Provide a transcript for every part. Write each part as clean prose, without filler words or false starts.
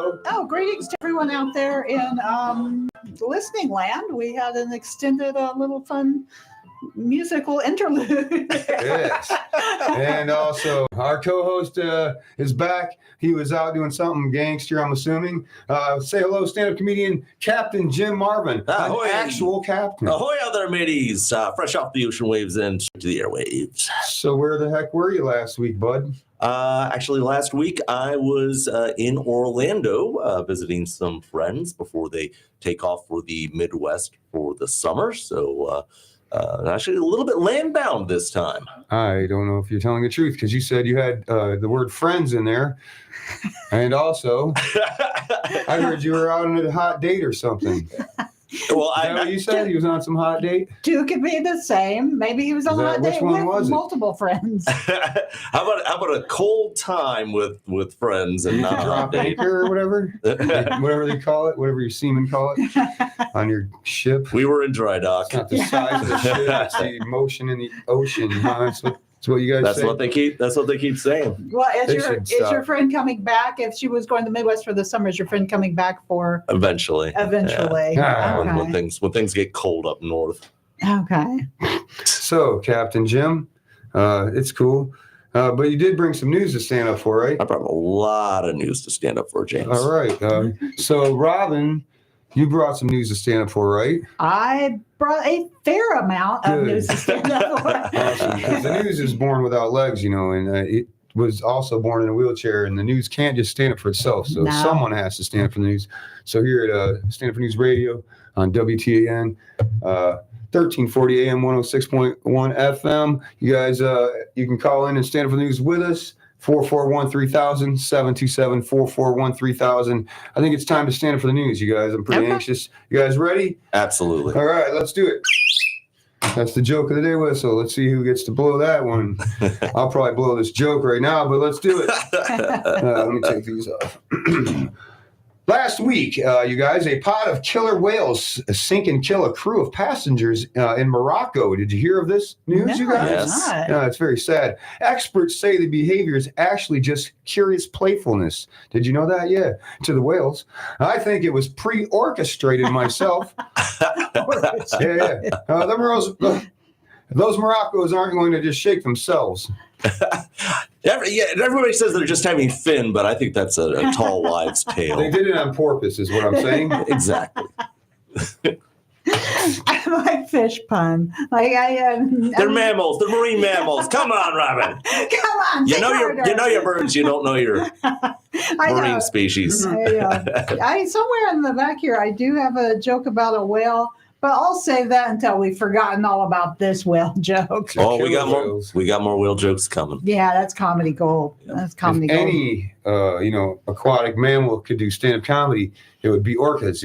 hello. Oh, greetings to everyone out there in listening land. We had an extended little fun musical interlude. Yes. And also, our co-host is back. He was out doing something gangster, I'm assuming. Say hello, stand-up comedian Captain Jim Marvin. Ahoy. An actual captain. Ahoy out there, mateys. Fresh off the ocean waves and straight to the airwaves. So where the heck were you last week, bud? Actually, last week I was in Orlando visiting some friends before they take off for the Midwest for the summer. So actually a little bit land-bound this time. I don't know if you're telling the truth because you said you had the word friends in there. And also, I heard you were out on a hot date or something. Well, Is that what you said? He was on some hot date? Two could be the same. Maybe he was on a Which date one with was it? multiple friends. how about a cold time with friends and not a hot Drop date? anchor or whatever? Whatever they call it, whatever your seamen call it on your ship. We were in dry dock. It's not the size of the ship, it's the motion in the ocean. Huh? That's what you guys That's say. what they keep saying. Well, They is should your stop. friend coming back? If she was going to the Midwest for the summer, is your friend coming back for Eventually. eventually? Yeah. When things get cold up north. Okay. So, Captain Jim, it's cool. But you did bring some news to stand up for, right? I brought a lot of news to stand up for, James. All right. So, Robin, you brought some news to stand up for, right? I brought a fair amount of Good. news to stand up for. Awesome. 'Cause the news is born without legs, and it was also born in a wheelchair, and the news can't just stand up for itself. So No. someone has to stand up for the news. So here at Stand Up for News Radio on WTAN, 1340 AM, 106.1 FM. You guys, you can call in and stand up for the news with us. 441-3000, 727-441-3000. I think it's time to stand up for the news, you guys. I'm pretty Okay. anxious. You guys ready? Absolutely. All right, let's do it. That's the joke of the day whistle. Let's see who gets to blow that one. I'll probably blow this joke right now, but let's do it. Let me take these off. Last week, you guys, a pod of killer whales sink and kill a crew of passengers in Morocco. Did you hear of this news, you guys? Yes. Not. No, it's very sad. Experts say the behavior is actually just curious playfulness. Did you know that? Yeah, to the whales. I think it was pre-orchestrated myself. Yeah. Those Moroccos aren't going to just shake themselves. Everybody says they're just having fun, but I think that's a tall wives' They tale. did it on purpose, is what I'm saying. Exactly. My fish pun. Like They're mammals. They're marine mammals. Come on, Robin. Come on. You think know harder. your birds. You don't know your I marine know. species. I somewhere in the back here, I do have a joke about a whale, but I'll save that until we've forgotten all about this whale joke. Oh, we Killer got more. whales. We got more whale jokes coming. Yeah, that's comedy gold. That's comedy If gold. any, aquatic mammal could do stand-up comedy, it would be orcas,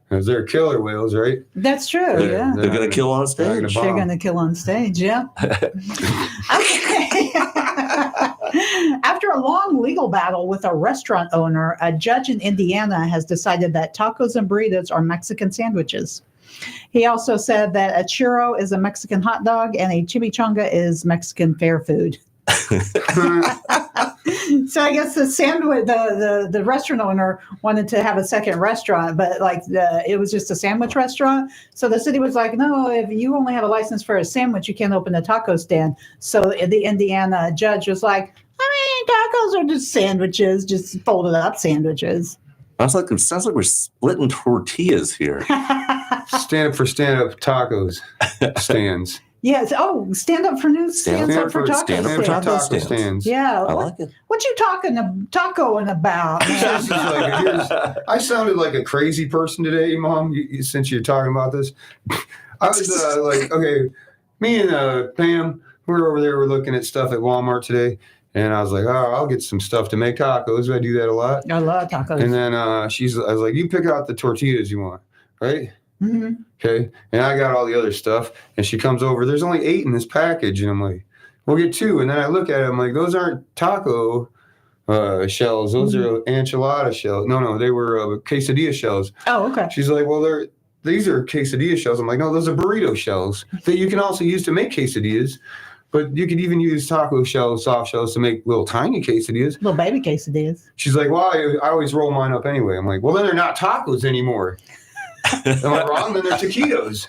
because they're killer whales, right? That's true. They're- Yeah. They're gonna kill on They're gonna stage. They're bomb. going to kill on stage. Yeah. Okay. After a long legal battle with a restaurant owner, a judge in Indiana has decided that tacos and burritos are Mexican sandwiches. He also said that a churro is a Mexican hot dog and a chimichanga is Mexican fair food. So I guess the sandwich, the restaurant owner wanted to have a second restaurant, but it was just a sandwich restaurant. So the city was like, no, if you only have a license for a sandwich, you can't open a taco stand. So the Indiana judge was like, I mean, tacos are just sandwiches, just folded up sandwiches. Sounds like we're splitting tortillas here. Stand up for stand-up tacos stands. Yes. Oh, stand up for news. Stands up for taco stand up for stands. taco Taco stands. stands. Yeah. I What, like it. what you tacoing about? This man? is like, I sounded like a crazy person today, Mom, since you're talking about this. I was okay, me and Pam, we're over there, we're looking at stuff at Walmart today. And I was like, I'll get some stuff to make tacos. I do that a lot. I love tacos. And then I was like, you pick out the tortillas you want, right? Mhm. Okay. And I got all the other stuff. And she comes over. There's only 8 in this package. And I'm like, we'll get 2. And then I look at it. I'm like, those aren't taco shells. Those are enchilada shells. No, they were quesadilla shells. Oh, okay. She's like, well, these are quesadilla shells. I'm like, no, those are burrito shells that you can also use to make quesadillas. But you could even use taco shells, soft shells to make little tiny quesadillas. Little baby quesadillas. She's like, well, I always roll mine up anyway. I'm like, well, then they're not tacos anymore. Am I wrong? Then they're taquitos.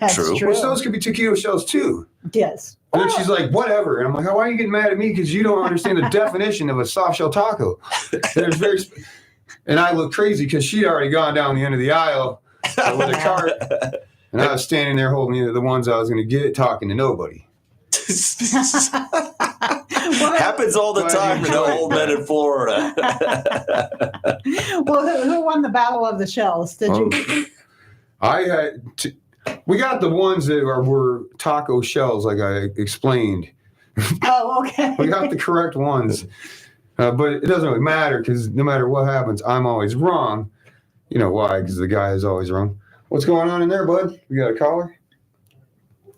That's True. true. Which those could be taquito shells too. Yes. And then she's like, whatever. And I'm like, why are you getting mad at me? Because you don't understand the definition of a soft shell taco. There's and I look crazy because she'd already gone down the end of the aisle with a cart. And I was standing there holding the ones I was going to get, talking to nobody. Happens all the Glad time you to the enjoyed old men in Florida. Well, who won the battle of the shells? Did you? We got the ones that were taco shells, like I explained. Oh, okay. We got the correct ones. But it doesn't really matter because no matter what happens, I'm always wrong. You know why? Because the guy is always wrong. What's going on in there, bud? We got a caller?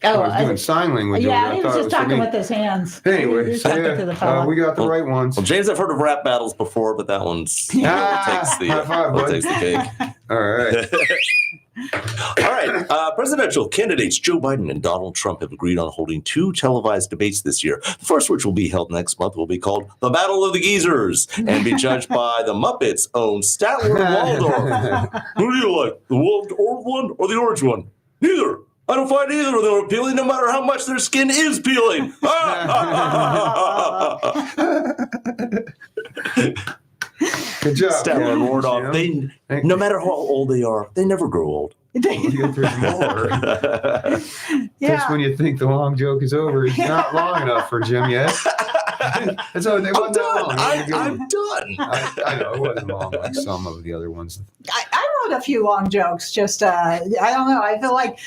Oh, I was doing sign language. yeah, over. he I was thought it just for talking me. with his hands. Anyway, He was so talking to the fella. we got the right ones. Well, James, I've heard of rap battles before, but that one's takes the high five, bud. takes the cake. All right. All right. Presidential candidates Joe Biden and Donald Trump have agreed on holding 2 televised debates this year. The first, which will be held next month, will be called The Battle of the Geezers and be judged by the Muppets' own Statler Waldorf. Who do you like, the Waldorf one or the orange one? Neither. I don't find either of them appealing, no matter how much their skin is peeling. Good job. Statler and Jim. Waldorf, no matter how old they are, they never grow old. There's more. Yeah. Just when you think the long joke is over, it's not long enough for Jim yet. So they I'm wasn't that done. long. I'm done. I know it wasn't long like some of the other ones. I wrote a few long jokes. Just I don't know. I feel like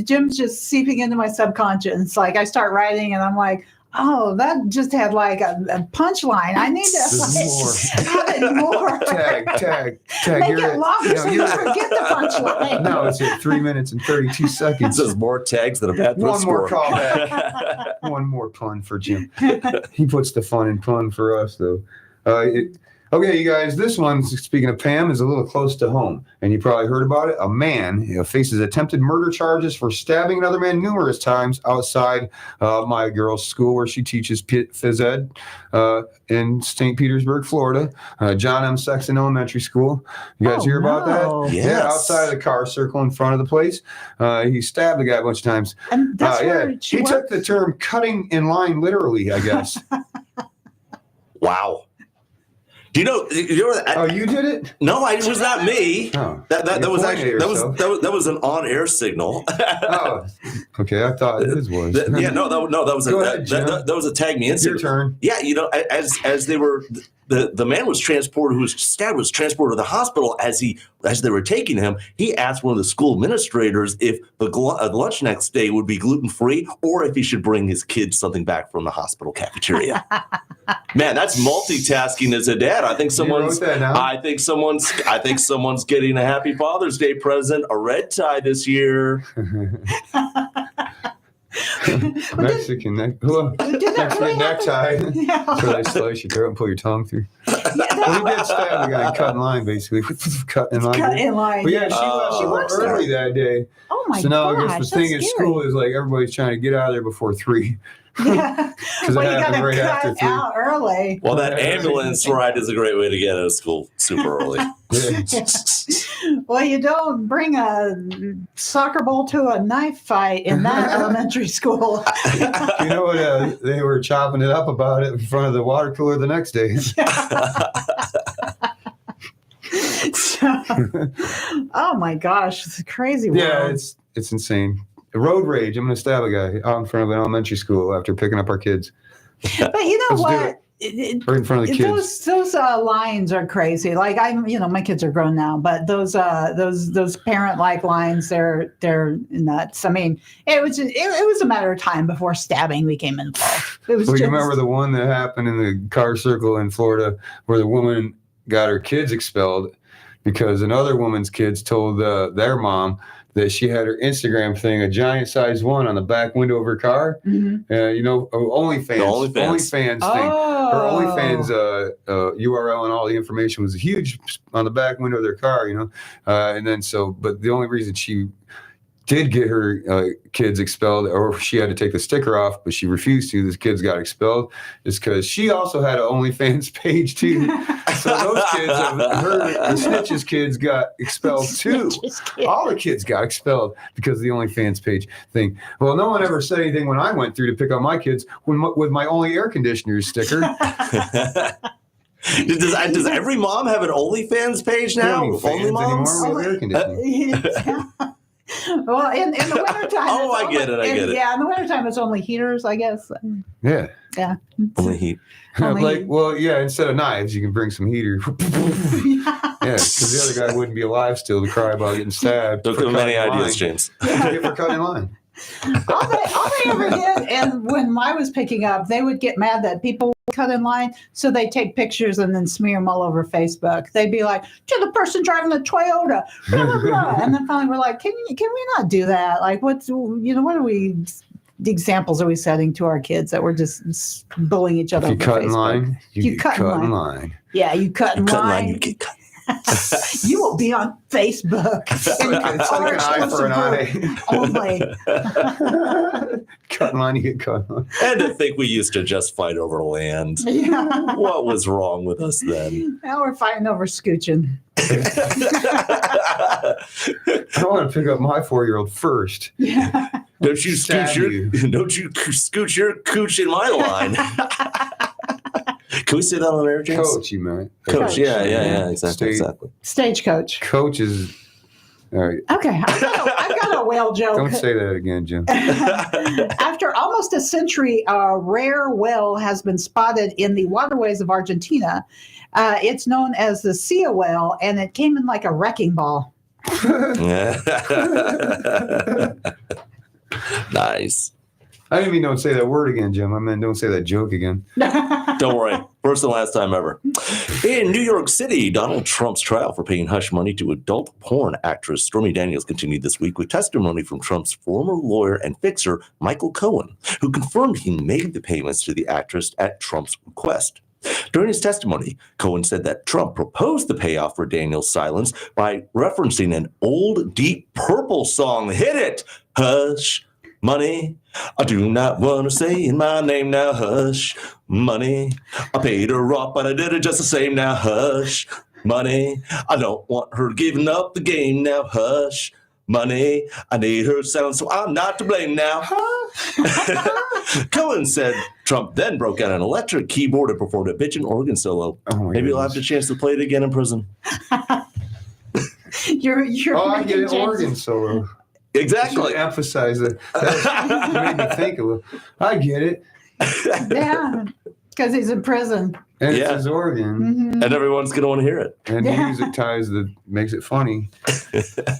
Jim's just seeping into my subconscious. Like I start writing, and I'm like, oh, that just had like a punchline. I need to have it more. Tag. Make You're it at- longer no, so you you're- forget the punchline. No, it's at 3 minutes and 32 seconds. This is more tags than a bad One more score. callback. One more pun for Jim. He puts the fun in pun for us, though. Okay, you guys, this one, speaking of Pam, is a little close to home. And you probably heard about it. A man faces attempted murder charges for stabbing another man numerous times outside my girl's school where she teaches phys ed in St. Petersburg, Florida. John M. Sexton Elementary School. You guys hear about no. that? Yes. Yeah, outside of the car circle in front of the place. He stabbed the guy a bunch of times. And that's where she He took works? the term cutting in line literally, I guess. Wow. Do you know that? Oh, you did it? No, it was not me. Oh, That you was pointed actually at that yourself. was an on-air signal. Oh, okay. I thought his was. Yeah, that was Go ahead, Jim. that was a tag me Your incident. turn. Yeah, as they were the man was transported, who was stabbed, was transported to the hospital. As they were taking him, he asked one of the school administrators if the lunch next day would be gluten free, or if he should bring his kids something back from the hospital cafeteria. Man, that's multitasking as a dad. I think someone's wrote that down? I think someone's getting a happy Father's Day present, a red tie this year. Mexican Mexican necktie. Yeah. So they slice your throat and pull your tongue through. Well, he did stab the guy and cut in line, basically. Cut in line. Cut in line. But yeah, she Oh. left She a works little there. early that day. Oh my So now I gosh, guess the thing at that's school scary. is like everybody's trying to get out of there before 3. Yeah. it Well, you happened gotta right cut after 3. out early. Well, that Yeah. ambulance ride is a great way to get out of school super early. Yeah. Well, you don't bring a soccer ball to a knife fight in that elementary school. You know what? They were chopping it up about it in front of the water cooler the next day. So, oh my gosh, it's a crazy world. Yeah, it's insane. Road rage. I'm going to stab a guy out in front of an elementary school after picking up our kids. But you know Let's do what? it. Right in front of the kids. Those lines are crazy. Like my kids are grown now, but those parent like lines, they're nuts. I mean, it was a matter of time before stabbing became involved. It was Well, you just, remember the one that happened in the car circle in Florida where the woman got her kids expelled because another woman's kids told their mom that she had her Instagram thing, a giant size one on the back window of her car. Mhm. OnlyFans. The OnlyFans. OnlyFans thing. Oh. Her OnlyFans URL and all the information was huge on the back window of their car, and then but the only reason she did get her kids expelled, or she had to take the sticker off, but she refused to. The kids got expelled, is because she also had an OnlyFans page too. So those kids, the snitches kids, got expelled too. All the kids got expelled because of the OnlyFans page thing. Well, no one ever said anything when I went through to pick up my kids with my only air conditioner sticker. Does every mom have an OnlyFans page now? Only moms? Anymore with air conditioning. Well, in the wintertime. Oh, I get it. Yeah, in the wintertime, it's only heaters, I guess. Yeah. Yeah. Only heat. Only- Well, yeah, instead of knives, you can bring some heater. Yeah, because the other guy wouldn't be alive still to cry about getting stabbed. Don't give him any ideas, James. For cutting line. all they ever did, and when I was picking up, they would get mad that people would cut in line, so they take pictures and then smear them all over Facebook. They'd be like, "To the person driving the Toyota," blah, blah, blah. And then finally we're like, "Can we not do that? Like, what are we? The examples are we setting to our kids that we're just bullying each other?" If you over cut in Facebook? line, you You get cut in cut in line. line. Yeah, you cut in Cut in line. line, you get cut. You will be on Facebook. It's like an eye for an eye. Only. Cut in line, you get cut in line. And to think we used to just fight over land. Yeah. What was wrong with us then? Now we're fighting over scooching. I want to pick up my 4-year-old first. Yeah. Don't you Stab scoot your cooch in my line. Can we say that on air, James? Coach, you meant. Coach, yeah, State- exactly. Stagecoach. Coach is. All right. Okay, I've got a whale joke. Don't say that again, Jim. After almost a century, a rare whale has been spotted in the waterways of Argentina. It's known as the Sia whale, and it came in like a wrecking ball. Nice. I didn't mean don't say that word again, Jim. I meant don't say that joke again. Don't worry. First and last time ever. In New York City, Donald Trump's trial for paying hush money to adult porn actress Stormy Daniels continued this week with testimony from Trump's former lawyer and fixer, Michael Cohen, who confirmed he made the payments to the actress at Trump's request. During his testimony, Cohen said that Trump proposed the payoff for Daniels' silence by referencing an old Deep Purple song. Hit it! Hush, money. I do not want to say in my name now. Hush, money. I paid her off, but I did it just the same now. Hush, money. I don't want her giving up the game now. Hush, money. I need her sound, so I'm not to blame now. Cohen said Trump then broke out an electric keyboard and performed a bitchin' organ solo. Oh my Maybe you'll have goodness. the chance to play it again in prison. You're Oh, I get making an James- organ solo. Exactly. Should emphasize that. You made me think a little. I get it. Yeah, because he's in prison. And Yeah. it's his organ. Mhm. And everyone's going to want to hear it. And Yeah. music ties that makes it funny.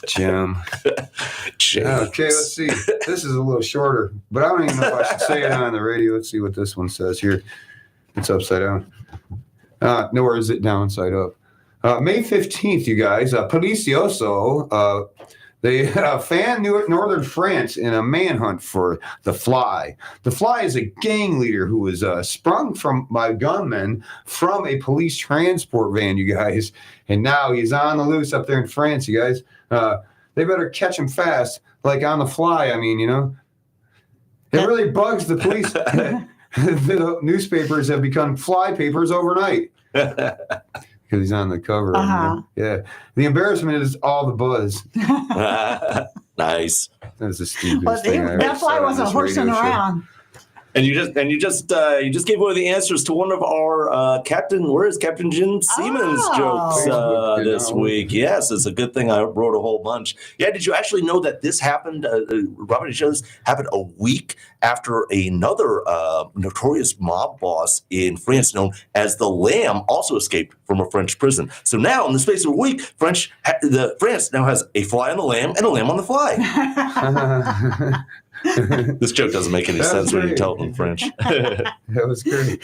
Jim. James. Okay, let's see. This is a little shorter, but I don't even know if I should say it on the radio. Let's see what this one says here. It's upside down. Nowhere is it downside up. May 15th, you guys. Polisioso, they fan northern France in a manhunt for The Fly. The Fly is a gang leader who was sprung by gunmen from a police transport van, you guys. And now he's on the loose up there in France, you guys. They better catch him fast, like on The Fly. I mean, you know, it really bugs the police. The newspapers have become fly papers overnight. Because he's on the cover. Uh-huh. Yeah. The embarrassment is all the buzz. Nice. That's the stupidest Well, thing I ever that fly said on wasn't this horsing radio show. around. And you just gave away the answers to one of our Captain Jim Siemens Oh. jokes Facebook, this week. Yes, it's a good thing I wrote a whole bunch. Yeah, did you actually know that this happened? Robert, did you know this happened a week after another notorious mob boss in France, known as the Lamb, also escaped from a French prison. So now, in the space of a week, France now has a fly on the lamb and a lamb on the fly. This joke doesn't make any That's sense when you great. tell it in French. That was great.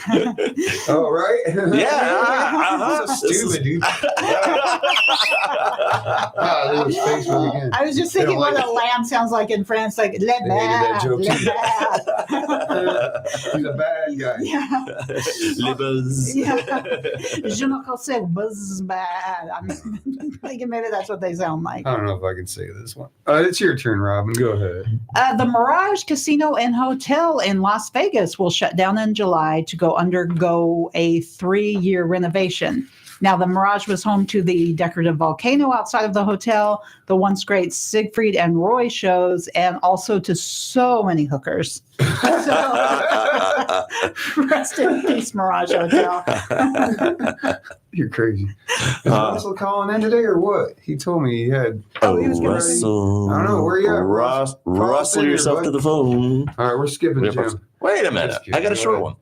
Oh, right? Yeah, So stupid, dude. Ah, there was Facebook again. I was just They don't thinking what like a lamb sounds like in France, like le They hated that joke, bad, too. le He's a bad guy. Yeah. Libas. Yeah. Je ne sais buzz bad. I'm thinking maybe that's what they sound like. I don't know if I can say this one. It's your turn, Robin. Go ahead. The Mirage Casino and Hotel in Las Vegas will shut down in July to go undergo a 3-year renovation. Now, the Mirage was home to the decorative volcano outside of the hotel, the once great Siegfried and Roy shows, and also to so many hookers. So, rest in peace, Mirage Hotel. You're crazy. Is Russell calling in today or what? He told me he had. Oh, he was getting ready. Russell. I don't know. Where you at, Russ? Rustle in yourself here, to bud. the phone. All right, we're skipping Jim. Wait a minute. Just kidding. I got a Go short ahead. one.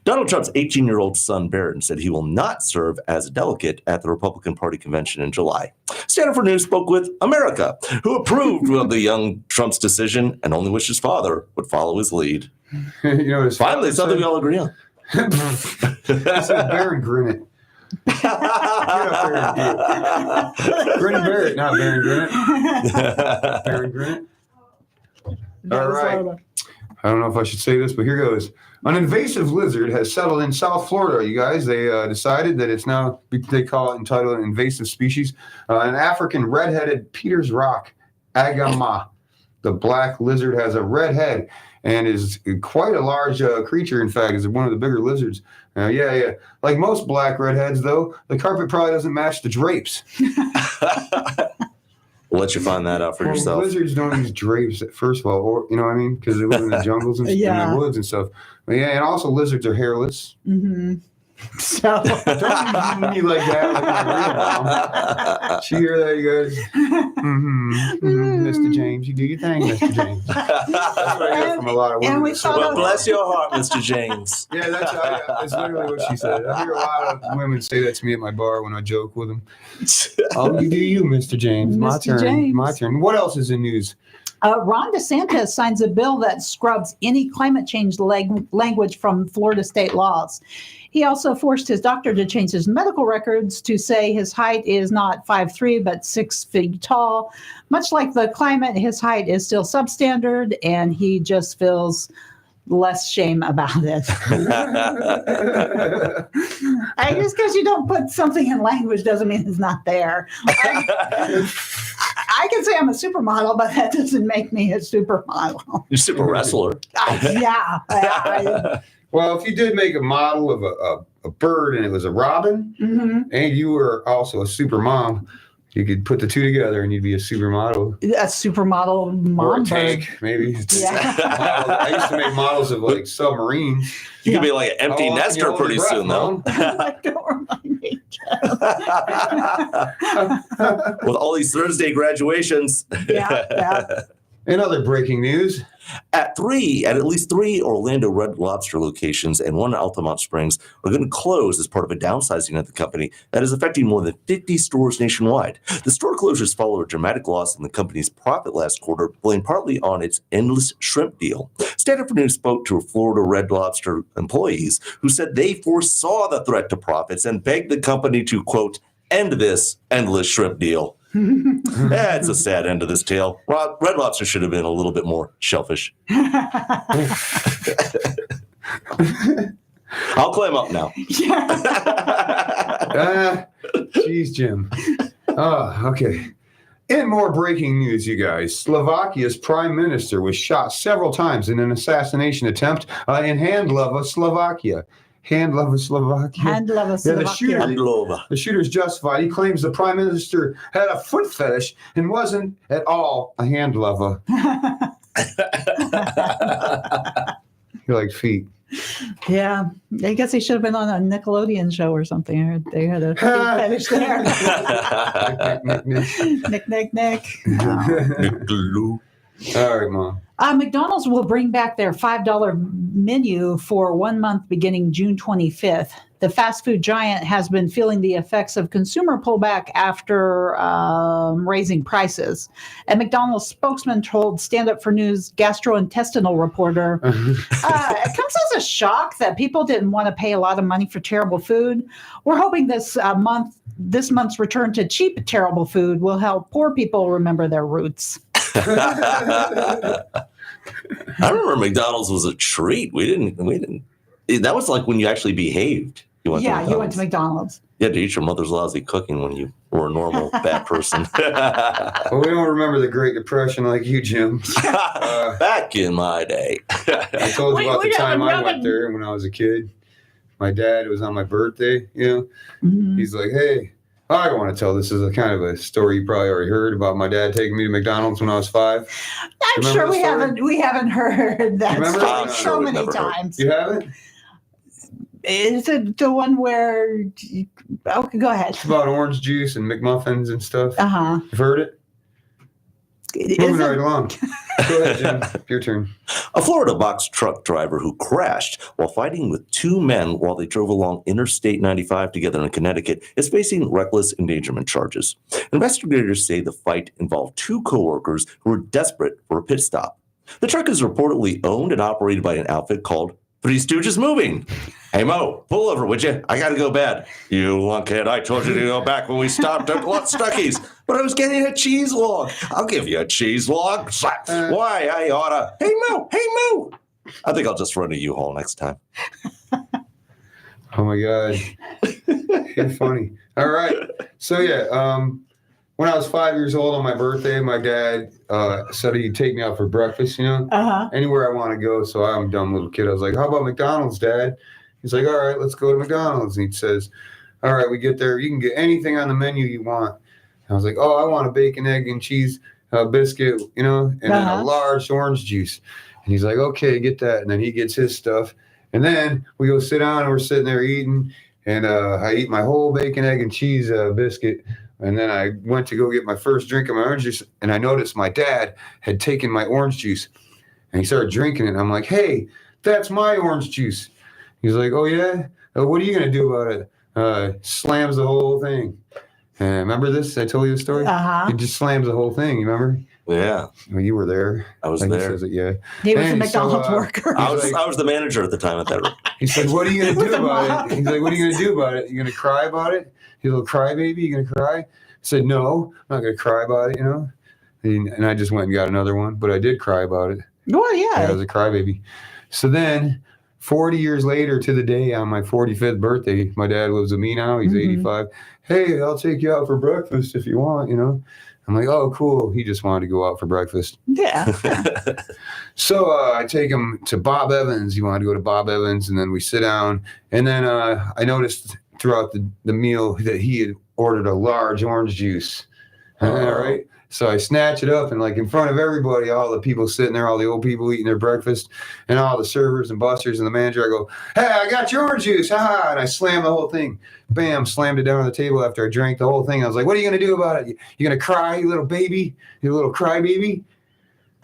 Donald Trump's 18-year-old son, Barron, said he will not serve as a delegate at the Republican Party convention in July. Stanford News spoke with America, who approved of the young Trump's decision and only wished his father would follow his lead. You know, his Finally, father something we said- all agree on. He said Baron Grinnet. Get up there. Grinnet Barrett, not Baron Grinnet. Baron Grinnet. That All was right. Lola. I don't know if I should say this, but here goes. An invasive lizard has settled in South Florida, you guys. They decided that it's now, they call it entitled an invasive species. An African red-headed Peter's Rock agama. The black lizard has a red head and is quite a large creature, in fact, is one of the bigger lizards. Yeah. Like most black redheads, though, the carpet probably doesn't match the drapes. We'll let you find that out for Well, yourself. Lizards don't use drapes, first of all, or you know what I mean, because they live in the jungles and Yeah. in the woods and stuff. But yeah, and also lizards are hairless. Mm-hmm. So, Don't use me like that, like my real mom. She hear that, you guys? Mr. James, you do your thing, Mr. James. That's what I hear from a lot of women. And we saw Well, the- bless your heart, Mr. James. Yeah, that's literally what she said. I hear a lot of women say that to me at my bar when I joke with them. Oh, you do you, Mr. James. My Mr. turn. James. My turn. What else is in news? Ron DeSantis signs a bill that scrubs any climate change language from Florida state laws. He also forced his doctor to change his medical records to say his height is not 5'3", but 6 feet tall. Much like the climate, his height is still substandard, and he just feels less shame about it. Just because you don't put something in language doesn't mean it's not there. I can say I'm a supermodel, but that doesn't make me a supermodel. You're super wrestler. Yeah. Well, if you did make a model of a bird and it was a robin, Mhm. and you were also a super mom, you could put the two together and you'd be a supermodel. A supermodel Or a mom bird. tank, maybe. Yeah. I used to make models of like submarines. You could be like an empty How long can you nester hold your pretty breath, soon, though. Mom? Don't remind me. With all these Thursday graduations. Yeah. In other breaking news, At least three Orlando Red Lobster locations and one Altamont Springs are going to close as part of a downsizing of the company that is affecting more than 50 stores nationwide. The store closures follow a dramatic loss in the company's profit last quarter, blamed partly on its endless shrimp deal. Stanford News spoke to Florida Red Lobster employees who said they foresaw the threat to profits and begged the company to, quote, end this endless shrimp deal. It's a sad end to this tale. Red Lobster should have been a little bit more shellfish. I'll climb up now. Jeez, Jim. Okay. In more breaking news, you guys, Slovakia's prime minister was shot several times in an assassination attempt in Handlova, Slovakia. Handlova, Slovakia. Handle of a Yeah, the shooter. Handlova. The shooter's justified. He claims the prime minister had a foot fetish and wasn't at all a hand lover. He liked feet. Yeah. I guess he should have been on a Nickelodeon show or something. I heard they had a fetish there. Nick. All right, Mom. McDonald's will bring back their $5 menu for 1 month beginning June 25th. The fast food giant has been feeling the effects of consumer pullback after raising prices. A McDonald's spokesman told Stand Up for News gastrointestinal reporter, it comes as a shock that people didn't want to pay a lot of money for terrible food. We're hoping this month this month's return to cheap, terrible food will help poor people remember their roots. I remember McDonald's was a treat. We didn't. That was like when you actually behaved. You went to McDonald's. You had to eat your mother's lousy cooking when you were a normal bad person. Well, we don't remember the Great Depression like you, Jim. Back in my day. I told you about the time I went there when I was a kid. My dad, it was on my birthday, He's like, hey, I don't want to tell this as a kind of a story you probably already heard about my dad taking me to McDonald's when I was 5. I'm sure we haven't heard that story so many times. You haven't? Is it the one where? Okay, go ahead. It's about orange juice and McMuffins and stuff. You've heard it? Moving right along. Go ahead, Jim. Your turn. A Florida box truck driver who crashed while fighting with 2 men while they drove along Interstate 95 together in Connecticut is facing reckless endangerment charges. Investigators say the fight involved 2 coworkers who were desperate for a pit stop. The truck is reportedly owned and operated by an outfit called Three Stooges Moving. Hey, Mo, pull over, would you? I got to go bed. You lunkhead, I told you to go back when we stopped at Stuckey's, but I was getting a cheese log. I'll give you a cheese log. Why? I oughta. Hey, Mo. I think I'll just run a U-Haul next time. Oh, my God. You're funny. All right. So, when I was 5 years old on my birthday, my dad said he'd take me out for breakfast, anywhere I want to go. So I'm a dumb little kid. I was like, how about McDonald's, Dad? He's like, all right, let's go to McDonald's. And he says, all right, we get there. You can get anything on the menu you want. And I was like, oh, I want a bacon, egg, and cheese biscuit, and then a large orange juice. And he's like, okay, get that. And then he gets his stuff. And then we go sit down and we're sitting there eating. And I eat my whole bacon, egg, and cheese biscuit. And then I went to go get my first drink of my orange juice, and I noticed my dad had taken my orange juice, and he started drinking it. And I'm like, hey, that's my orange juice. He's like, oh, yeah? What are you going to do about it? Slams the whole thing. Remember this? I told you the story? He just slams the whole thing. You remember? Yeah. Well, you were there. I was there. Says it, yeah. He was a McDonald's worker. I was the manager at the time at that. He said, what are you going to do about it? He's like, what are you going to do about it? You going to cry about it? You little crybaby, you going to cry? I said, no, I'm not going to cry about it, And I just went and got another one, but I did cry about it. Oh, yeah. I was a crybaby. So then 40 years later to the day on my 45th birthday, my dad lives with me now. He's 85. Hey, I'll take you out for breakfast if you want, I'm like, oh, cool. He just wanted to go out for breakfast. Yeah. So I take him to Bob Evans. He wanted to go to Bob Evans, and then we sit down. And then I noticed throughout the meal that he had ordered a large orange juice. All right. So I snatch it up, and like in front of everybody, all the people sitting there, all the old people eating their breakfast, and all the servers and busters and the manager, I go, hey, I got your orange juice. Ha! And I slammed the whole thing. Bam, slammed it down on the table after I drank the whole thing. I was like, what are you going to do about it? You going to cry, you little baby? You little crybaby?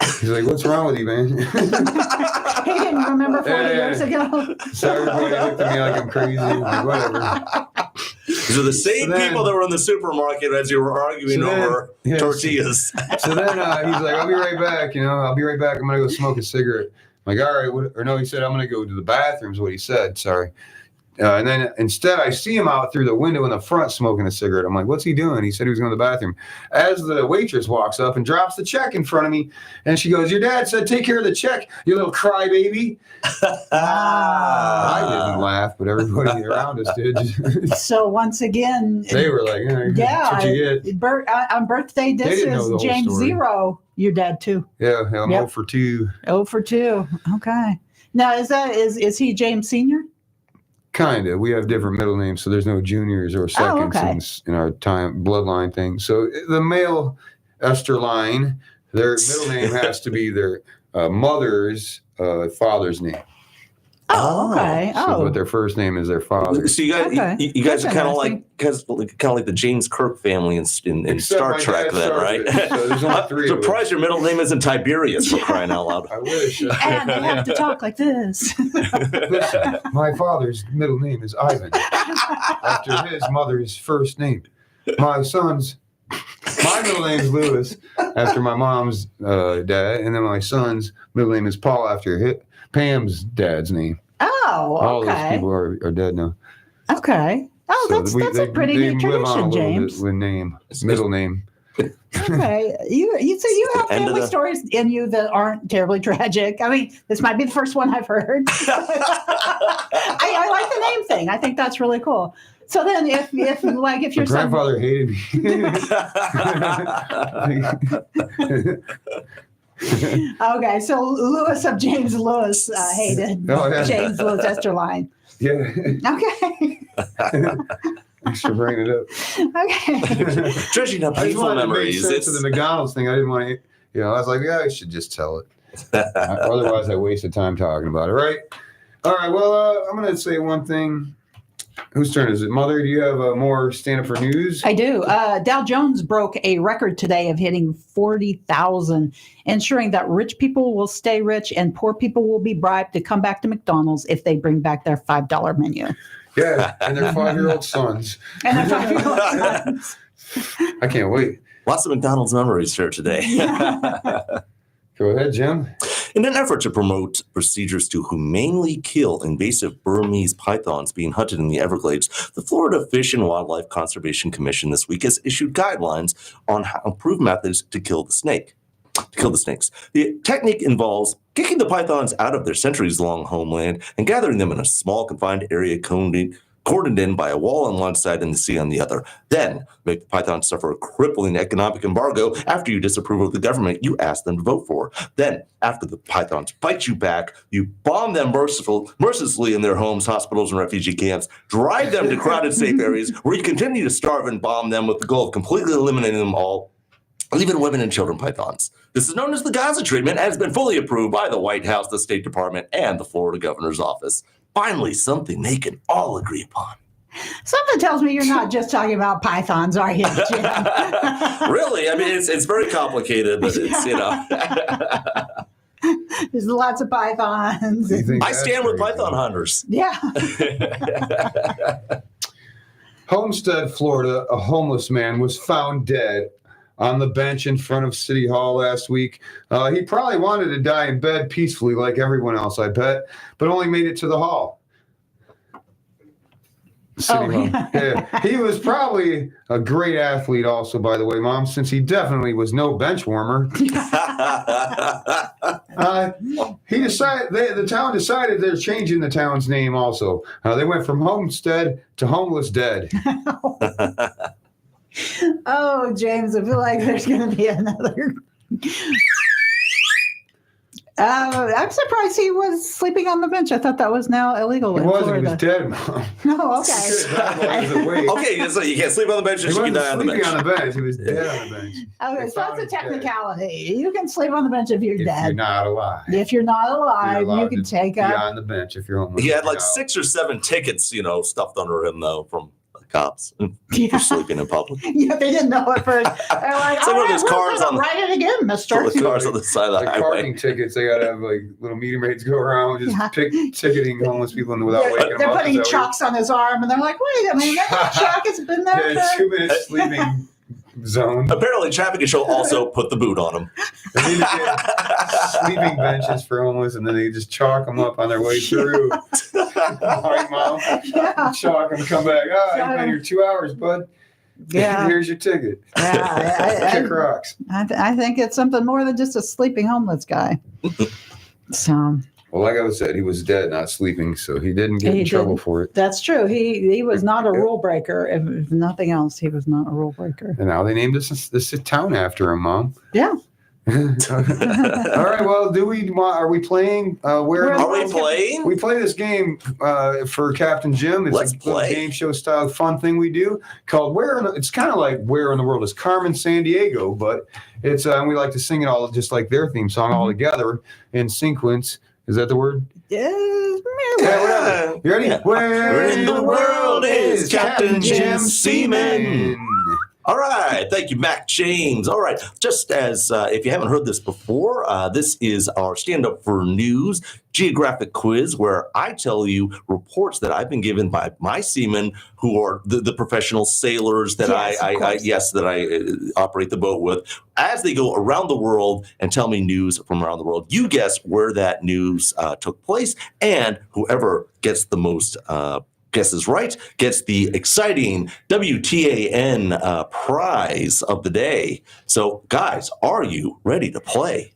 He's like, what's wrong with you, man? He didn't remember 40 years ago. So everybody looked at me like I'm crazy. I'm like, whatever. These are the same people that were in the supermarket as you were arguing over tortillas. So then he's like, I'll be right back. I'll be right back. I'm going to go smoke a cigarette. I'm like, all right. He said, I'm going to go to the bathroom is what he said. Sorry. And then instead, I see him out through the window in the front smoking a cigarette. I'm like, what's he doing? He said he was going to the bathroom. As the waitress walks up and drops the check in front of me, and she goes, your dad said, take care of the check, you little crybaby. I didn't laugh, but everybody around us did. So once again, they were like, that's what you get. On birthday, this is James Zero, your dad too. Yeah, I'm 0 for 2. 0 for 2. Okay. Now, is he James Sr.? Kind of. We have different middle names, so there's no juniors or seconds in our bloodline thing. So the male Esther line, their middle name has to be their mother's father's name. Oh, okay. But their first name is their father. So you guys are kind of like the James Kirk family in Star Trek, then, right? So there's only 3. I'm surprised your middle name isn't Tiberius, for crying out loud. I wish. And they have to talk like this. Listen, my father's middle name is Ivan, after his mother's first name. My middle name is Lewis, after my mom's dad, and then my son's middle name is Paul, after Pam's dad's name. Oh, okay. All those people are dead now. Okay. Oh, So that's a pretty neat live on a tradition, little James. bit with name, middle name. Okay, you have End of family the- stories in you that aren't terribly tragic. I mean, this might be the first one I've heard. I like the name thing. I think that's really cool. So then, if My your son, grandfather hated me. okay, so Lewis of James Lewis hated Oh, yeah. James Lewis Esterline. Yeah, Okay, thanks for bringing it up. okay. Treasuring up I just painful wanted to make memories. sense of the McDonald's thing. I didn't want to, I was like, yeah, I should just tell it. Otherwise, I wasted time talking about it, right? All right, well, I'm going to say one thing. Whose turn is it? Mother, do you have more stand-up for news? I do. Dow Jones broke a record today of hitting 40,000, ensuring that rich people will stay rich and poor people will be bribed to come back to McDonald's if they bring back their $5 menu. Yeah, and their 5-year-old sons. And their 5-year-old sons. I can't wait. Lots of McDonald's memories here today. Go ahead, Jim. In an effort to promote procedures to humanely kill invasive Burmese pythons being hunted in the Everglades, the Florida Fish and Wildlife Conservation Commission this week has issued guidelines on how improved methods to kill the snake. To kill the snakes. The technique involves kicking the pythons out of their centuries-long homeland and gathering them in a small confined area cordoned in by a wall on one side and the sea on the other. Then make the pythons suffer a crippling economic embargo after you disapprove of the government you asked them to vote for. Then, after the pythons bite you back, you bomb them mercilessly in their homes, hospitals, and refugee camps, drive them to crowded safe areas where you continue to starve and bomb them with the goal of completely eliminating them all, even women and children pythons. This is known as the Gaza treatment and has been fully approved by the White House, the State Department, and the Florida governor's office. Finally, something they can all agree upon. Something tells me you're not just talking about pythons, are you, Jim? Really? I mean, it's very complicated, but it's, There's lots of pythons. You think I that's stand with crazy? python hunters. Yeah. Homestead, Florida, a homeless man was found dead on the bench in front of City Hall last week. He probably wanted to die in bed peacefully like everyone else, I bet, but only made it to the hall. City Hall. Yeah. He was probably a great athlete also, by the way, Mom, since he definitely was no bench warmer. The town decided they're changing the town's name also. They went from Homestead to Homeless Dead. Oh, James, I feel like there's going to be another. I'm surprised he was sleeping on the bench. I thought that was now illegal He in wasn't. He Florida. was dead, Mom. No, okay. Okay, so you can't sleep on the bench, He or you can wasn't die on the sleeping bench. on the bench. He was dead on the bench. Okay, They so found that's a him dead. technicality. You can sleep on the bench if you're If dead. you're not alive. If you're not You're alive, you allowed can to take be up. on the bench if you're homeless. He had like No. 6 or 7 tickets, stuffed under him, though, from the cops Yeah. for sleeping in public. Yeah, they didn't know at first. They're like, It's like one of those we're cars gonna on- write it again, mister. So the cars on the side of the Like highway. parking tickets, they gotta have like little meter maids go around just Yeah. ticketing homeless people without waking them They're up. putting Is that what chalks on his arm, and they're like, wait a minute, that chalk has been there. Yeah, for-" 2 minutes sleeping zone. Apparently, traffic control also put the boot on him. They need to get sleeping benches for homeless, and then they just chalk them up on their way through. All right, Mom. Yeah. Chalk them, come back. Oh, you've been here 2 hours, bud. Yeah. Here's your ticket. Yeah, Kick rocks. I think it's something more than just a sleeping homeless guy. So Well, like I said, he was dead, not sleeping, so he didn't get He in trouble didn't. for it. that's true. He was not a rule breaker. If nothing else, he was not a rule breaker. And now they named this town after him, Mom. Yeah. All right. Well, are we playing? Where Are we playing? we play this game for Captain Jim. It's Let's a little play. game show style fun thing we do called it's kind of like Where in the World is Carmen Sandiego, but it's and we like to sing it all just like their theme song all together in sequence. Is that the word? Yeah, Yeah, whatever. You ready? Yeah. Where in the world is Captain Jim Seaman? All right. Thank you, Mac James. All right. Just as if you haven't heard this before, this is our Stand Up for News geographic quiz where I tell you reports that I've been given by my seamen who are the professional sailors that Yes, of course. I operate the boat with as they go around the world and tell me news from around the world. You guess where that news took place, and whoever gets the most guesses right gets the exciting WTAN prize of the day. So, guys, are you ready to play?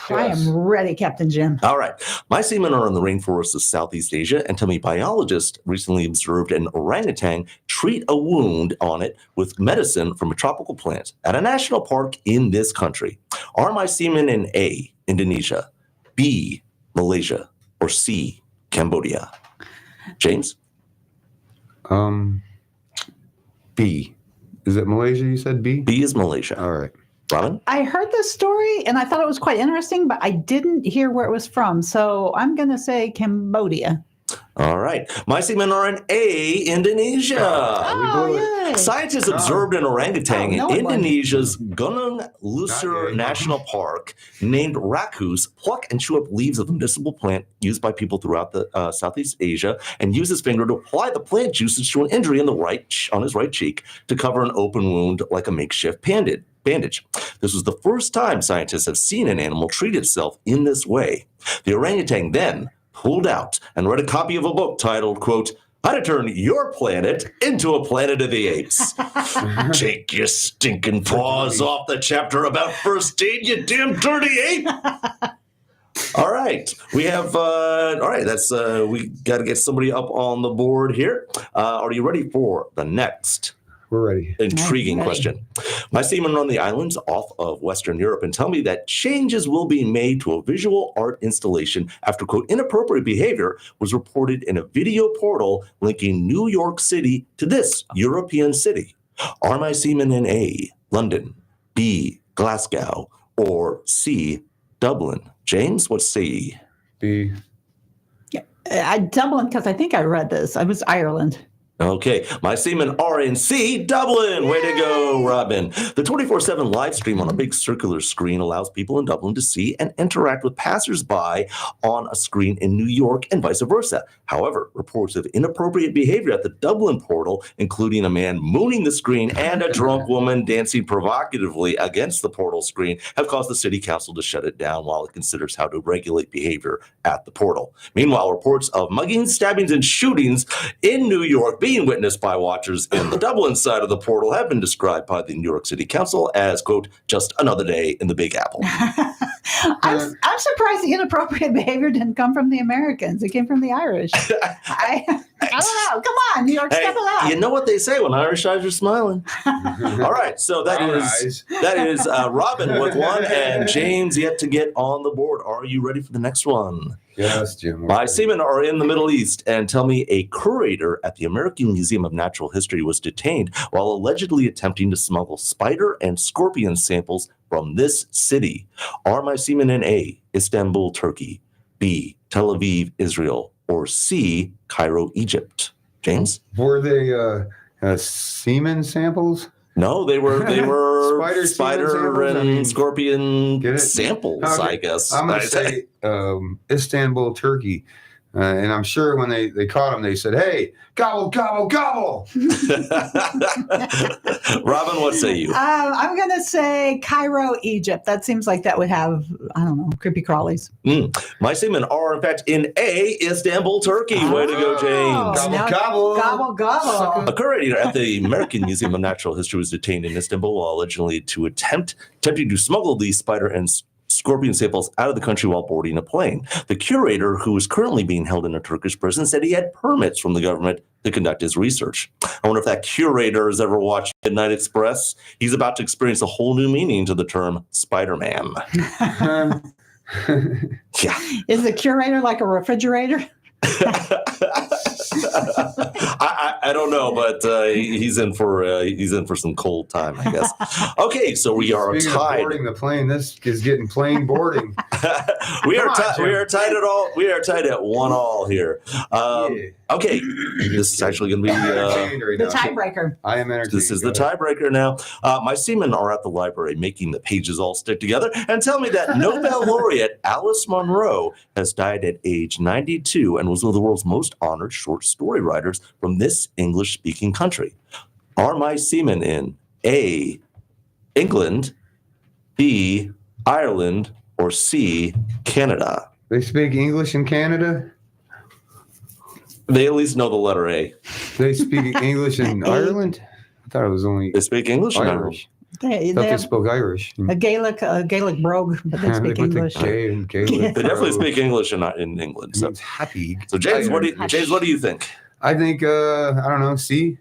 I am ready, Captain Jim. All right. My seamen are in the rainforests of Southeast Asia, and tell me, biologists recently observed an orangutan treat a wound on it with medicine from a tropical plant at a national park in this country. Are my seamen in A, Indonesia, B, Malaysia, or C, Cambodia? James? B. Is it Malaysia you said B? B is Malaysia. All right. Robin? I heard this story and I thought it was quite interesting, but I didn't hear where it was from. So I'm going to say Cambodia. All right. My seamen are in A, Indonesia. Oh, yay. Scientists observed an orangutan no, in it wasn't. Indonesia's Gunung Luser yet. National Park named Rakus pluck and chew up leaves of a medicinal plant used by people throughout the Southeast Asia and use his finger to apply the plant juices to an injury on his right cheek to cover an open wound like a makeshift bandage. This was the first time scientists have seen an animal treat itself in this way. The orangutan then pulled out and read a copy of a book titled, quote, How to Turn Your Planet into a Planet of the Apes. Take your stinking paws off the chapter about first aid, you damn dirty ape. All right. We have, we got to get somebody up on the board here. Are you ready for the next We're ready. intriguing Ready. question? My seamen are on the islands off of Western Europe and tell me that changes will be made to a visual art installation after, quote, inappropriate behavior was reported in a video portal linking New York City to this European city. Are my seamen in A, London, B, Glasgow, or C, Dublin? James, what say ye? B. Dublin, because I think I read this. I was Ireland. Okay, my seamen are in C, Dublin. Way to go, Robin. The 24/7 live stream on a big circular screen allows people in Dublin to see and interact with passersby on a screen in New York and vice versa. However, reports of inappropriate behavior at the Dublin portal, including a man mooning the screen and a drunk woman dancing provocatively against the portal screen, have caused the city council to shut it down while it considers how to regulate behavior at the portal. Meanwhile, reports of muggings, stabbings, and shootings in New York being witnessed by watchers in the Dublin side of the portal have been described by the New York City Council as, quote, just another day in the Big Apple. I'm surprised the inappropriate behavior didn't come from the Americans. It came from the Irish. I don't know. Come on, New York, Hey, step it up. you know what they say when Irish eyes are smiling. All right, so that is Robin with one and James yet to get on the board. Are you ready for the next one? Yes, Jim. My seamen are in the Middle East and tell me a curator at the American Museum of Natural History was detained while allegedly attempting to smuggle spider and scorpion samples from this city. Are my seamen in A, Istanbul, Turkey, B, Tel Aviv, Israel, or C, Cairo, Egypt? James? Were they semen samples? No, they were Spider spider semen samples? and I mean, scorpion get it? samples, Okay. I guess. I'm going to say Istanbul, Turkey. And I'm sure when they caught him, they said, hey, gobble, gobble, gobble. Robin, what say you? I'm going to say Cairo, Egypt. That seems like that would have, I don't know, creepy crawlies. My seamen are, in fact, in A, Istanbul, Turkey. Way to go, James. Gobble, Now- gobble. Gobble, gobble. A curator at the American Museum of Natural History was detained in Istanbul while allegedly attempting to smuggle these spider and scorpion samples out of the country while boarding a plane. The curator, who is currently being held in a Turkish prison, said he had permits from the government to conduct his research. I wonder if that curator has ever watched Midnight Express. He's about to experience a whole new meaning to the term Spider-Man. Yeah. Is the curator like a refrigerator? I don't know, but he's in for some cold time, I guess. Okay, so we are Speaking of tied. boarding the plane, this is getting plane boarding. we are Come on, tied. We Jim. are tied at all. We are tied at 1-1 here. Yeah. Okay, this is actually going to be. I'm entertained right The now. tiebreaker. I am entertained. This is the Go ahead. tiebreaker now. My seamen are at the library making the pages all stick together and tell me that Nobel laureate Alice Munro has died at age 92 and was one of the world's most honored short story writers from this English-speaking country. Are my seamen in A, England, B, Ireland, or C, Canada? They speak English in Canada? They at least know the letter A. They speak English in Ireland? I thought it was only They speak English in Ireland. Irish. They I thought they have spoke Irish. a Gaelic brogue, but they They speak put the English. K in Gaelic. Yeah. They definitely speak English in England. It So, means happy. so James, what do you think? I think, I don't know, C?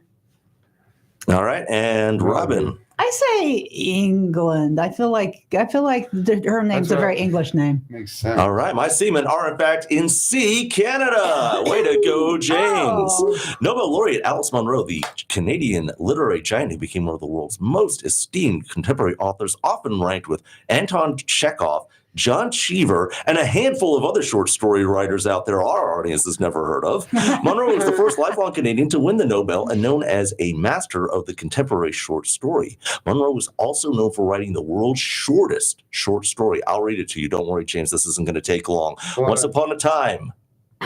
All right, and Robin. I say England. I feel like her name's That's a right. very English name. Makes sense. All right, my seamen are in fact in C, Canada. Way to go, James. Oh. Nobel laureate Alice Munro, the Canadian literary giant who became one of the world's most esteemed contemporary authors, often ranked with Anton Chekhov, John Cheever, and a handful of other short story writers out there our audience has never heard of. Munro was the first lifelong Canadian to win the Nobel and known as a master of the contemporary short story. Munro was also known for writing the world's shortest short story. I'll read it to you. Don't worry, James. This isn't going to take long. Well, Once Upon a Time,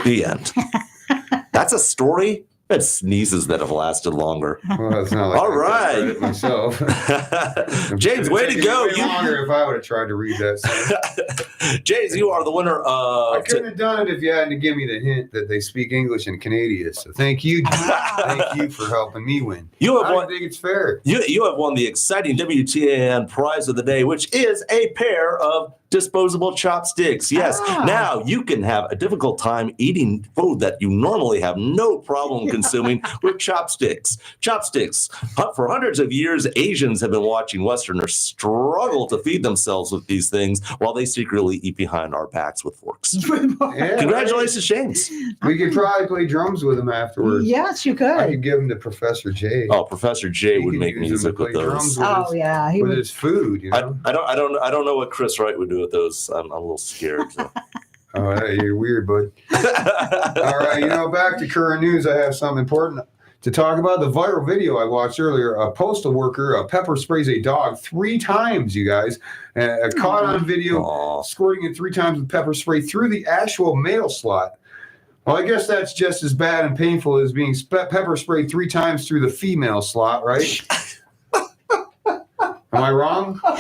the end. That's a story that sneezes that have lasted longer. Well, it's not like All I right. read it myself. James, way to It'd go. take me way longer if I would have tried to read that. James, you are the winner I of. couldn't have done it if you hadn't give me the hint that they speak English in Canada. So thank you. Thank you for helping me win. You I have don't won. think it's fair. You have won the exciting WTAN prize of the day, which is a pair of disposable chopsticks. Yes. Ah. Now you can have a difficult time eating food that you normally have no problem consuming with chopsticks. Chopsticks. For hundreds of years, Asians have been watching Westerners struggle to feed themselves with these things while they secretly eat behind our backs with forks. Yeah, Congratulations, James. We could probably play drums with him afterwards. Yes, you I could. could give him to Professor J. Oh, Professor J He would could make use music them to with play those. drums with Oh yeah, he with would. his food, you know. I don't know what Chris Wright would do with those. I'm a little scared. So. Oh, hey, you're weird, bud. All right, back to current news. I have something important to talk about. The viral video I watched earlier. A postal worker pepper sprays a dog 3 times. You guys, caught on video, Aw. squirting it 3 times with pepper spray through the actual mail slot. Well, I guess that's just as bad and painful as being pepper sprayed 3 times through the female slot, right? Am I wrong? Oh,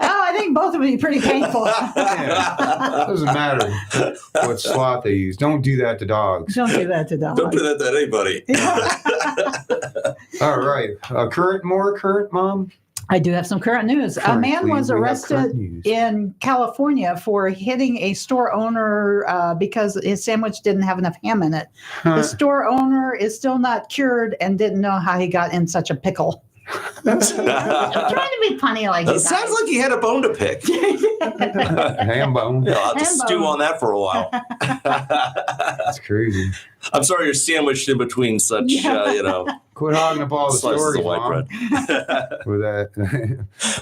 I think both would be pretty painful. Yeah. Doesn't matter what slot they use. Don't do that to dogs. Don't do that to dogs. Don't do that to anybody. All right. Current, Mom? I do have some current news. A man Currently, was we have arrested current news. in California for hitting a store owner because his sandwich didn't have enough ham in it. The store owner is still not cured and didn't know how he got in such a pickle. I'm trying to be funny like you That sounds like he had a bone to pick. Ham bone. Yeah, I'll have to Ham stew bone. on that for a while. That's crazy. I'm sorry you're sandwiched in between such, Quit hogging up all the slices stories, of white Mom. bread. With that.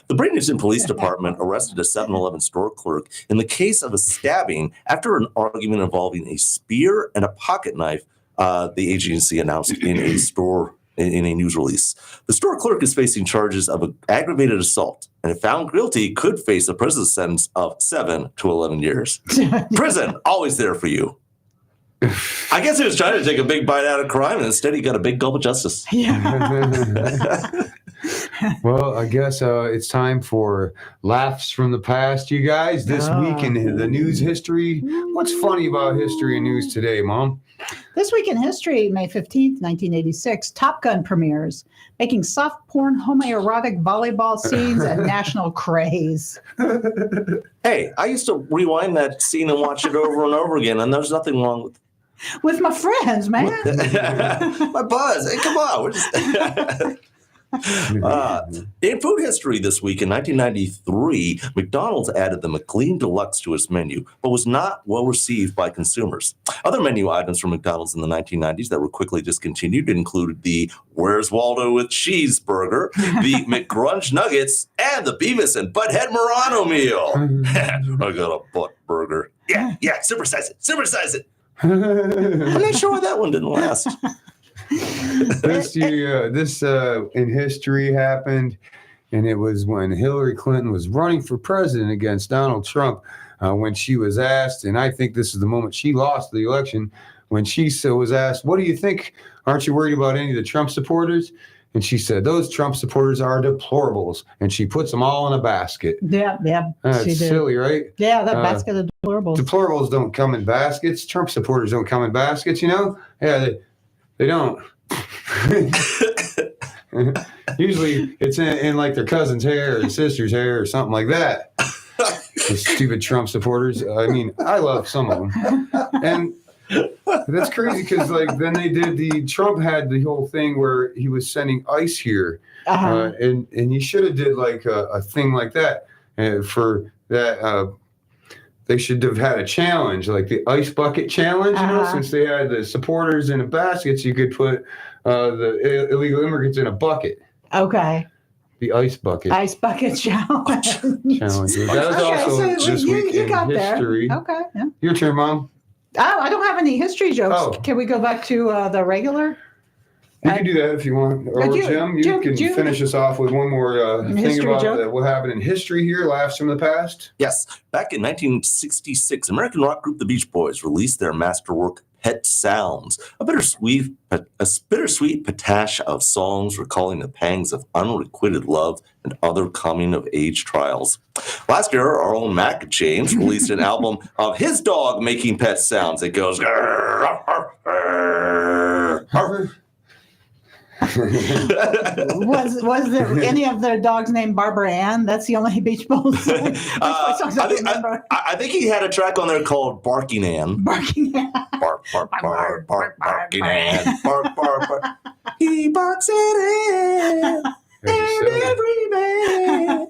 The Bradenton Police Department arrested a 7-Eleven store clerk in the case of a stabbing after an argument involving a spear and a pocket knife, the agency announced in a news release. The store clerk is facing charges of aggravated assault, and if found guilty, could face a prison sentence of 7 to 11 years. Prison, always there for you. I guess he was trying to take a big bite out of crime, and instead he got a big gulp of justice. Well, I guess it's time for laughs from the past, you guys. This week in the news history. What's funny about history and news today, Mom? This week in history, May 15th, 1986, Top Gun premieres, making soft porn homoerotic volleyball scenes a national craze. Hey, I used to rewind that scene and watch it over and over again, and there's nothing wrong with With my friends, man. my buzz. Hey, come on. We're just in food history this week, in 1993, McDonald's added the McLean Deluxe to its menu, but was not well received by consumers. Other menu items from McDonald's in the 1990s that were quickly discontinued included the Where's Waldo with Cheeseburger, the McGrunch Nuggets, and the Beavis and Butthead Murano meal. I got a butt burger. Yeah, supersize it. I'm not sure why that one didn't last. This in history happened, and it was when Hillary Clinton was running for president against Donald Trump. When she was asked, and I think this is the moment she lost the election, when she was asked, "What do you think? Aren't you worried about any of the Trump supporters?" and she said, "Those Trump supporters are deplorables," and she puts them all in a basket. Yeah, That's she did. silly, right? Yeah, that basket of deplorables. Deplorables don't come in baskets. Trump supporters don't come in baskets, you know? Yeah, they don't. Usually it's in like their cousin's hair or sister's hair or something like that. The stupid Trump supporters. I mean, I love some of them. And that's crazy because like then Trump had the whole thing where he was sending ICE here. And he should have did like a thing like that. And for that, they should have had a challenge, like the ice bucket challenge, you know, since they had the supporters in the baskets, you could put the illegal immigrants in a bucket. Okay. The ice bucket. Ice bucket challenge. That was also this week in history. There. Okay. Yeah. Your turn, Mom. Oh, I don't have any history jokes. Oh. Can we go back to the regular? You can do that if you want. Or Jim, you can finish us off with one more thing about what happened in history here, laughs from the past. Yes. Back in 1966, American rock group The Beach Boys released their masterwork, Pet Sounds, a bittersweet patache of songs recalling the pangs of unrequited love and other coming-of-age trials. Last year, our own Mac James released an album of his dog making pet sounds. It goes... was there any of their dogs named Barbara Ann? That's the only Beach Boys song. I think he had a track on there called Barking Ann. Barking Ann. Bark, bark, bark, bark, barking Ann. Bark, bark, bark. He barks it in. Every man.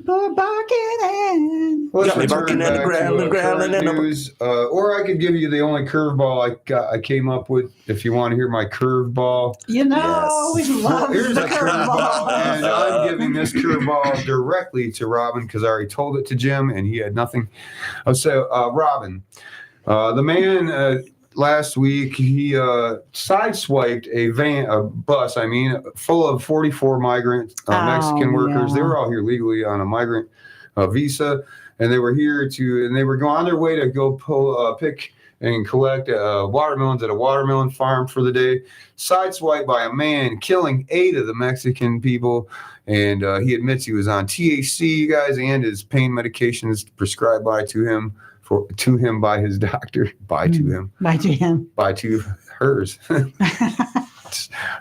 Barking Ann. Well, let's barking and growling and news. Or I could give you the only curveball I came up with if you want to hear my curveball. You know, we love here's the a curveball, curveball. and I'm giving this curveball directly to Robin because I already told it to Jim and he had nothing. So, Robin, the man last week he sideswiped a bus, full of 44 migrant Mexican workers. They were all here legally on a migrant visa, and they were and they were going on their way to go pick and collect watermelons at a watermelon farm for the day. Sideswiped by a man, killing 8 of the Mexican people, and he admits he was on THC, you guys, and his pain medications prescribed to him by his doctor. By to hers.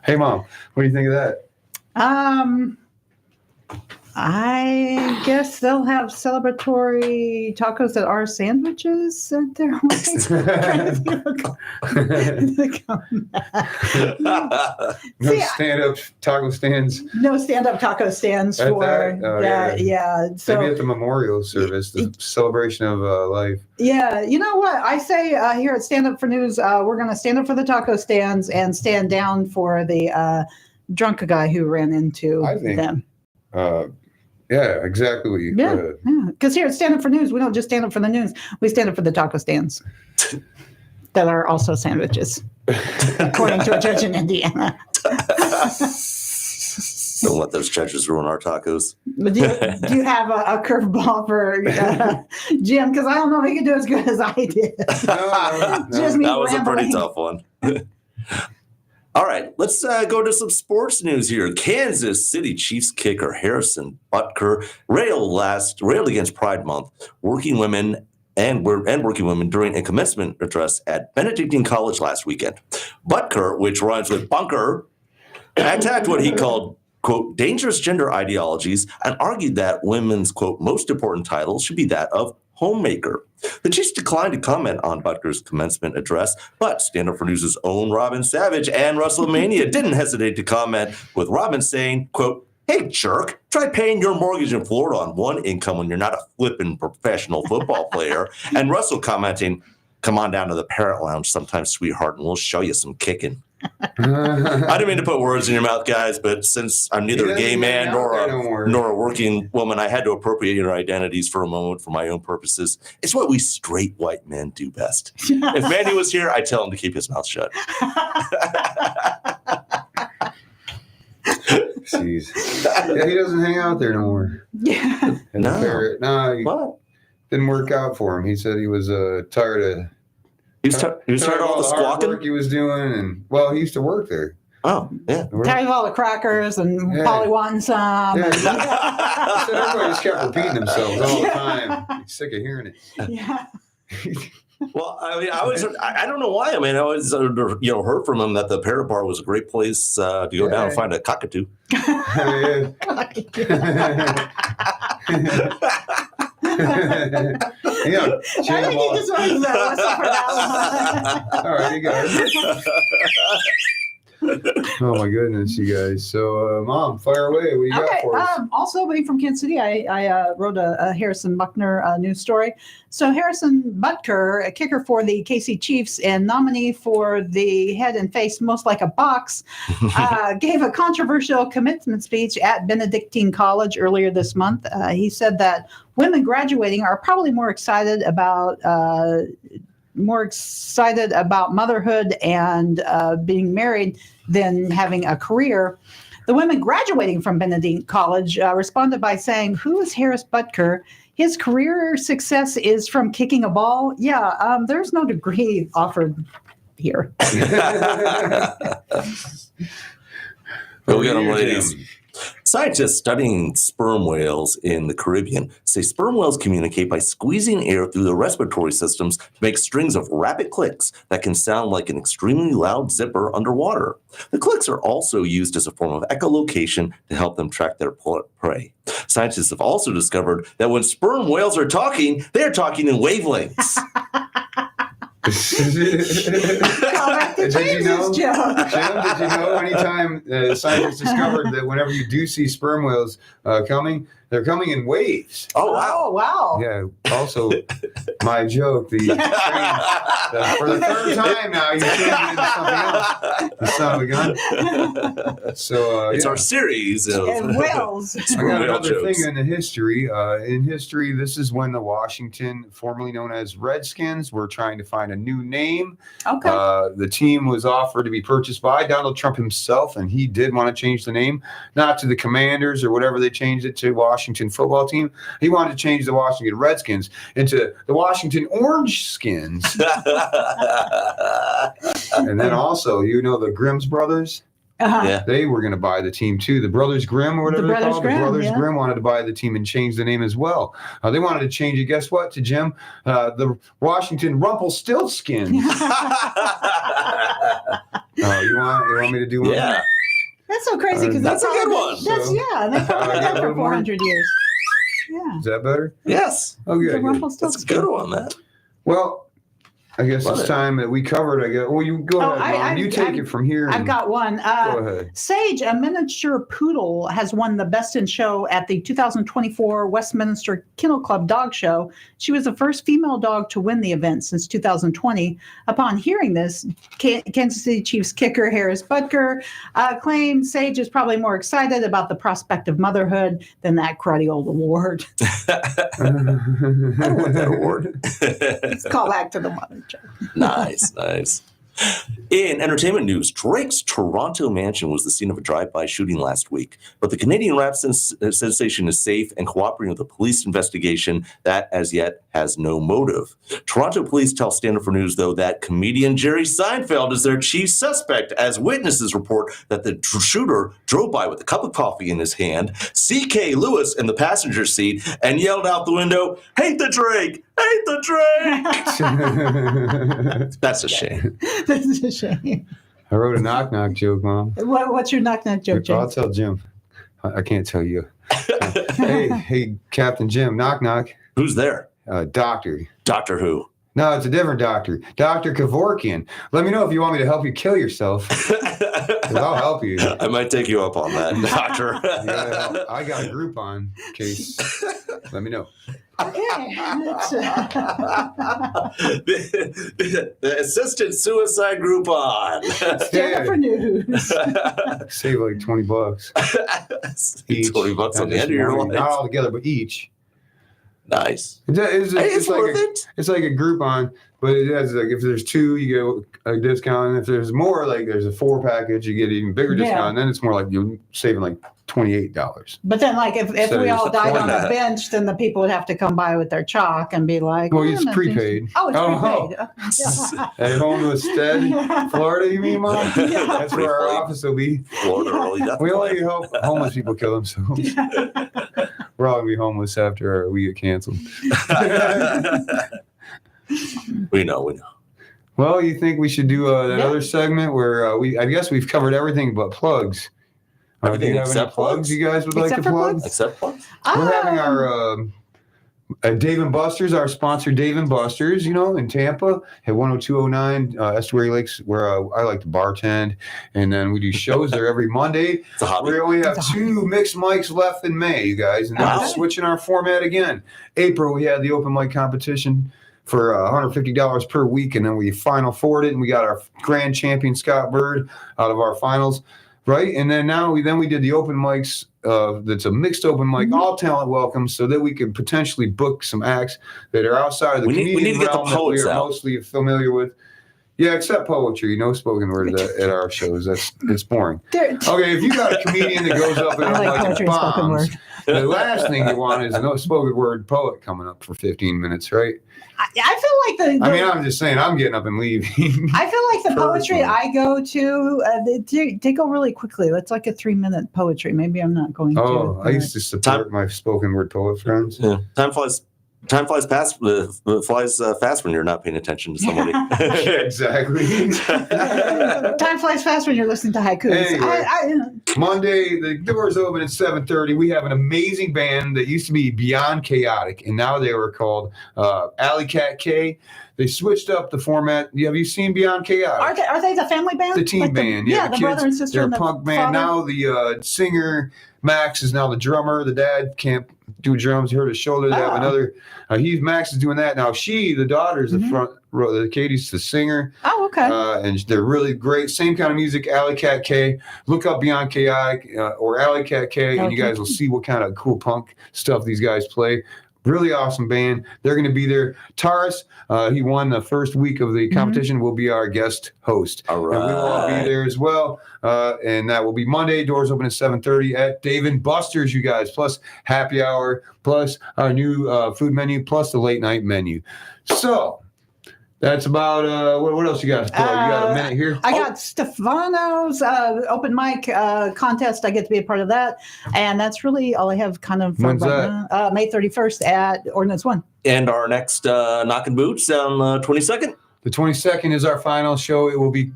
Hey, Mom, what do you think of that? I guess they'll have celebratory tacos that are sandwiches at their No stand-up taco stands. No stand-up taco stands for that. Yeah. So maybe at the memorial service, the celebration of life. Yeah. You know what? I say here at Stand Up for News, we're going to stand up for the taco stands and stand down for the drunk guy who ran into them. Yeah, exactly. Yeah, because here at Stand Up for News, we don't just stand up for the news. We stand up for the taco stands that are also sandwiches, according to a judge in Indiana. Don't let those judges ruin our tacos. Do you have a curveball for Jim? Because I don't know if he can do as good as I did. No. That was a pretty tough one. All right, let's go to some sports news here. Kansas City Chiefs kicker Harrison Butker railed against Pride Month, working women during a commencement address at Benedictine College last weekend. Butker, which rhymes with bunker, attacked what he called, quote, dangerous gender ideologies and argued that women's, quote, most important title should be that of homemaker. The Chiefs declined to comment on Butker's commencement address, but Stand Up for News' own Robin Savage and WrestleMania didn't hesitate to comment, with Robin saying, quote, hey, jerk, try paying your mortgage in Florida on one income when you're not a flippin' professional football player. And Russell commenting, come on down to the Parrot Lounge sometime, sweetheart, and we'll show you some kicking. I didn't mean to put words in your mouth, guys, but since I'm neither a gay man nor a working woman, I had to appropriate your identities for a moment for my own purposes. It's what we straight white men do best. If Manny was here, I'd tell him to keep his mouth shut. Jeez. Yeah, he doesn't hang out there no more. Yeah. No, didn't work out for him. He said he was tired of... He was tired of all the squawking? Work he was doing, and he used to work there. Oh, yeah. Tired of all the crackers and Yeah. Polly wanting some. Yeah. and- So everybody just kept repeating themselves all the time. I'm sick of hearing it. yeah. Well, I mean, I don't know why. I mean, I always heard from him that the Parrot Bar was a great place to go down and find a cockatoo. Yeah. Yeah, I think he just wanted to whistle for that one. all right, you got it. Oh my goodness, you guys. So, Mom, fire away. What you got Okay. for us? Also, being from Kansas City, I wrote a Harrison Buckner news story. So Harrison Butker, a kicker for the KC Chiefs and nominee for the Head and Face Most Like a Box, gave a controversial commencement speech at Benedictine College earlier this month. He said that women graduating are probably more excited about motherhood and being married than having a career. The women graduating from Benedictine College responded by saying, "Who is Harris Butker? His career success is from kicking a ball." Yeah, there's no degree offered here. Go get them, Here, ladies. Jim. Scientists studying sperm whales in the Caribbean say sperm whales communicate by squeezing air through their respiratory systems to make strings of rapid clicks that can sound like an extremely loud zipper underwater. The clicks are also used as a form of echolocation to help them track their prey. Scientists have also discovered that when sperm whales are talking, they're talking in wavelengths. Callback to Did you know? James's joke. Jim, did you know anytime scientists discovered that whenever you do see sperm whales coming, they're coming in waves? Oh, wow. Oh, wow. Yeah. Also, my joke, for the third time now, you changed it into something else. You son of a gun. So, It's yeah. our series of And whales. I sperm got whale another jokes. thing in the history. In history, this is when the Washington, formerly known as Redskins, were trying to find a new name. Okay. The team was offered to be purchased by Donald Trump himself, and he did want to change the name, not to the Commanders or whatever they changed it to, Washington Football Team. He wanted to change the Washington Redskins into the Washington Orange Skins. And then also, the Grimm's brothers. Uh-huh. Yeah. They were going to buy the team too. The Brothers Grimm, or whatever The they're Brothers called. Grimm, The Brothers yeah. Grimm wanted to buy the team and change the name as well. They wanted to change it. Guess what? To Jim, the Washington Rumpelstiltskins. You want me to do one? Yeah. That's so crazy because That's a good one. That's, yeah, they probably did that for Good one. 400 years. Yeah. Is that better? Yes. Oh, good. The good. Rumpelstiltskin. That's a good one, man. Well, I guess Love it's it. time that we covered. I guess. Well, you go Oh, ahead, Mom. You take it from here. I've and got one. Go ahead. Sage, a miniature poodle, has won the Best in Show at the 2024 Westminster Kennel Club Dog Show. She was the first female dog to win the event since 2020. Upon hearing this, Kansas City Chiefs kicker Harris Butker claimed Sage is probably more excited about the prospect of motherhood than that cruddy old award. I don't want that award. Let's call back to the mother joke. Nice, nice. In entertainment news, Drake's Toronto mansion was the scene of a drive-by shooting last week, but the Canadian rap sensation is safe and cooperating with a police investigation that, as yet, has no motive. Toronto police tell Stand Up for News, though, that comedian Jerry Seinfeld is their chief suspect, as witnesses report that the shooter drove by with a cup of coffee in his hand, C.K. Lewis in the passenger seat, and yelled out the window, "Hate the Drake! Hate the Drake!" That's a shame. That's a shame. I wrote a knock-knock joke, Mom. What's your knock-knock joke, I'll James? tell Jim. I can't tell you. Hey, Captain Jim, knock-knock. Who's there? Doctor. Doctor Who. No, it's a different doctor. Dr. Kevorkian. Let me know if you want me to help you kill yourself. 'Cause I'll help you. I might take you up on that, Doctor. I got a Groupon case. Let me know. Okay. the assistant suicide group on. Stand Up for News. Save like $20 each. $20 on Not the just end of your one, life. not all together, but each. Nice. It's It's like worth it. it's like a Groupon, but it has like if there's 2, you get a discount, and if there's more, like there's a 4 package, you get an even bigger Yeah. discount. And then it's more like you're saving like $28. But then, like, if So we all there's died on $20. a bench, then the people would have to come by with their chalk and be like, Well, "Oh, it's no, prepaid. Oh, it's Oh. prepaid. At Homeless Stead, Florida, you mean, Mom? Yeah. That's where our Prepaid. office will be. Florida really We definitely. only help homeless people kill themselves. We're all gonna be homeless after we get canceled. we know. Well, you think we should do that Yeah. other segment where I guess we've covered everything but plugs. Do Everything you have any except plugs? you guys would like Except to for plug? plugs? Except plugs. We're having Um, our Dave and Buster's, our sponsor, Dave and Buster's, in Tampa at 10209 Estuary Lakes, where I like to bartend. And then we do shows there every Monday. It's a hobby. We only have It's a 2 mixed mics left in May, you guys. And then Wow. we're switching our format again. April, we had the open mic competition for $150 per week. And then we final forward it, and we got our grand champion, Scott Bird, out of our finals. Right. And then we did the open mics. That's a mixed open mic, all talent welcome, so that we can potentially book some acts that are outside of the We need comedian to get the realm that we poets are out. mostly familiar with. Yeah, except poetry. No spoken word at our shows. It's boring. there- Okay, if you got a comedian that goes up and I like like poetry and spoken bombs, word. the last thing you want is a no spoken word poet coming up for 15 minutes, right? I feel like I mean, I'm just saying, I'm getting up and leaving. I feel like the poetry Personally. I go to, they go really quickly. It's like a 3-minute poetry. Maybe I'm not going Oh, to. I used to support my spoken word poet friends. Yeah. Time flies fast when you're not paying attention to somebody. Exactly. Time flies fast when you're listening to haikus. Anyway. Monday, the doors open at 7:30. We have an amazing band that used to be Beyond Chaotic, and now they were called Alley Cat K. They switched up the format. Have you seen Beyond Chaotic? Are they the family band? The teen Like band. Yeah, the the brother and sister. They're and a the punk band. father? Now the singer, Max, is now the drummer. The dad can't do drums. He hurt his shoulder. They have Oh. another. Max is doing that now. The daughter's the Mhm. front row. Katie's the singer. Oh, okay. And they're really great. Same kind of music, Alley Cat K. Look up Beyond Chaotic or Alley Cat K, and you guys will see what kind of cool punk stuff these guys play. Really awesome band. They're going to be there. Taurus, he won the first week of the competition, will be our guest host. All And we will all be right. there as well. And that will be Monday. Doors open at 7:30 at Dave and Buster's, you guys. Plus happy hour, plus our new food menu, plus the late night menu. So that's about what else you got? You got a minute here? I got Stefano's open mic contest. I get to be a part of that. And that's really all I have kind of. When's right now. May 31st at Ordinance 1. And our next Knockin' Boots on 22nd. The 22nd is our final show. It will be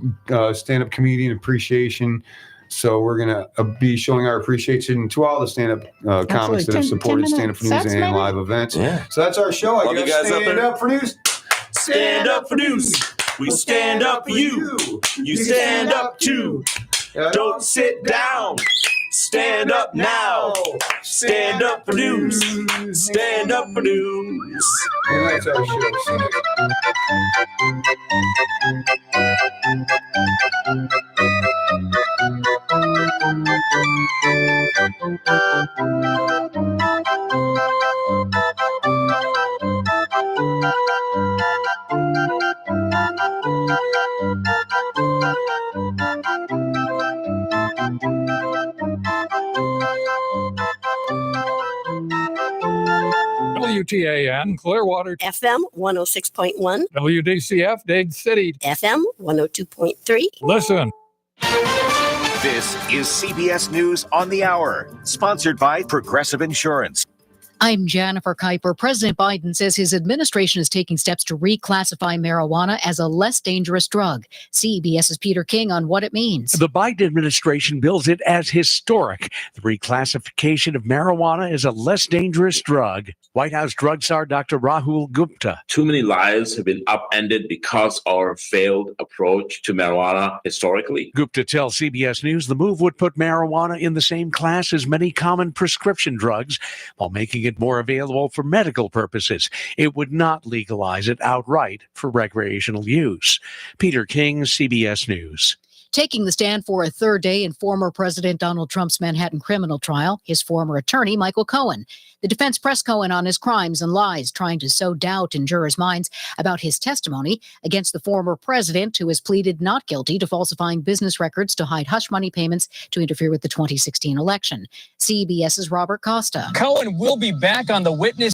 stand-up comedian appreciation. So we're going to be showing our appreciation to all the stand-up comics that have 10 supported minute stand-up for news sets, and maybe? live events. Yeah. So that's our show. Love I you guess guys out stand there. up for news. Stand up for news. We stand up for you. You stand up too. Don't sit down. Stand up now. Stand up for news. Stand up for news. And that's our show. WTAN, Clearwater, FM 106.1, WDCF, Dade City. FM 102.3. Listen. This is CBS News on the Hour, sponsored by Progressive Insurance. I'm Jennifer Kuiper. President Biden says his administration is taking steps to reclassify marijuana as a less dangerous drug. CBS's Peter King on what it means. The Biden administration bills it as historic. The reclassification of marijuana as a less dangerous drug. White House drug czar Dr. Rahul Gupta. Too many lives have been upended because of our failed approach to marijuana historically. Gupta tells CBS News the move would put marijuana in the same class as many common prescription drugs while making it more available for medical purposes. It would not legalize it outright for recreational use. Peter King, CBS News. Taking the stand for a third day in former President Donald Trump's Manhattan criminal trial, his former attorney, Michael Cohen. The defense pressed Cohen on his crimes and lies, trying to sow doubt in jurors' minds about his testimony against the former president, who has pleaded not guilty to falsifying business records to hide hush money payments to interfere with the 2016 election. CBS's Robert Costa. Cohen will be back on the witness